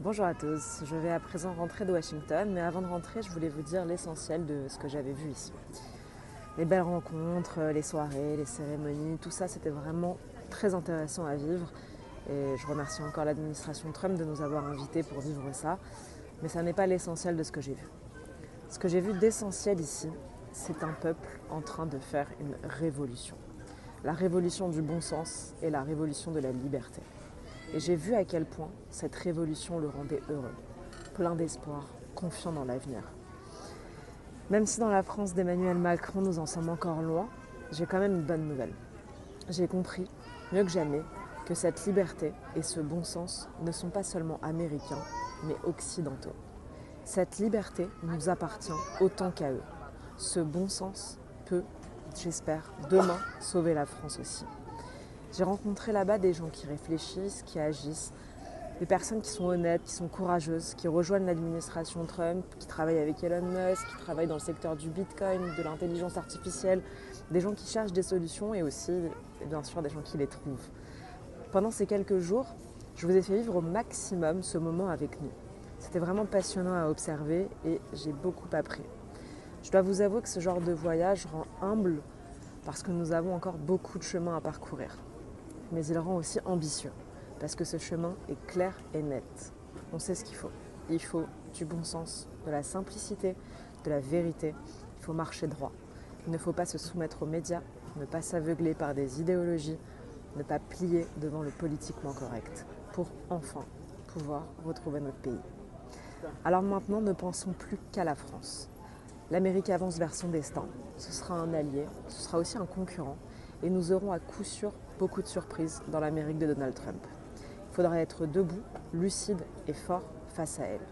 Bonjour à tous, je vais à présent rentrer de Washington, mais avant de rentrer, je voulais vous dire l'essentiel de ce que j'avais vu ici. Les belles rencontres, les soirées, les cérémonies, tout ça c'était vraiment très intéressant à vivre et je remercie encore l'administration Trump de nous avoir invités pour vivre ça, mais ça n'est pas l'essentiel de ce que j'ai vu. Ce que j'ai vu d'essentiel ici, c'est un peuple en train de faire une révolution. La révolution du bon sens et la révolution de la liberté. Et j'ai vu à quel point cette révolution le rendait heureux, plein d'espoir, confiant dans l'avenir. Même si dans la France d'Emmanuel Macron nous en sommes encore loin, j'ai quand même une bonne nouvelle. J'ai compris, mieux que jamais, que cette liberté et ce bon sens ne sont pas seulement américains, mais occidentaux. Cette liberté nous appartient autant qu'à eux. Ce bon sens peut, j'espère, demain sauver la France aussi. J'ai rencontré là-bas des gens qui réfléchissent, qui agissent, des personnes qui sont honnêtes, qui sont courageuses, qui rejoignent l'administration Trump, qui travaillent avec Elon Musk, qui travaillent dans le secteur du Bitcoin, de l'intelligence artificielle, des gens qui cherchent des solutions et aussi, bien sûr, des gens qui les trouvent. Pendant ces quelques jours, je vous ai fait vivre au maximum ce moment avec nous. C'était vraiment passionnant à observer et j'ai beaucoup appris. Je dois vous avouer que ce genre de voyage rend humble parce que nous avons encore beaucoup de chemin à parcourir. Mais il rend aussi ambitieux, parce que ce chemin est clair et net. On sait ce qu'il faut. Il faut du bon sens, de la simplicité, de la vérité. Il faut marcher droit. Il ne faut pas se soumettre aux médias, ne pas s'aveugler par des idéologies, ne pas plier devant le politiquement correct, pour enfin pouvoir retrouver notre pays. Alors maintenant, ne pensons plus qu'à la France. L'Amérique avance vers son destin. Ce sera un allié, ce sera aussi un concurrent. Et nous aurons à coup sûr beaucoup de surprises dans l'Amérique de Donald Trump. Il faudra être debout, lucide et fort face à elle.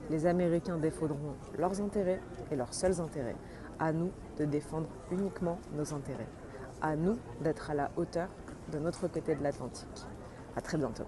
Les Américains défendront leurs intérêts et leurs seuls intérêts. À nous de défendre uniquement nos intérêts. À nous d'être à la hauteur de notre côté de l'Atlantique. À très bientôt.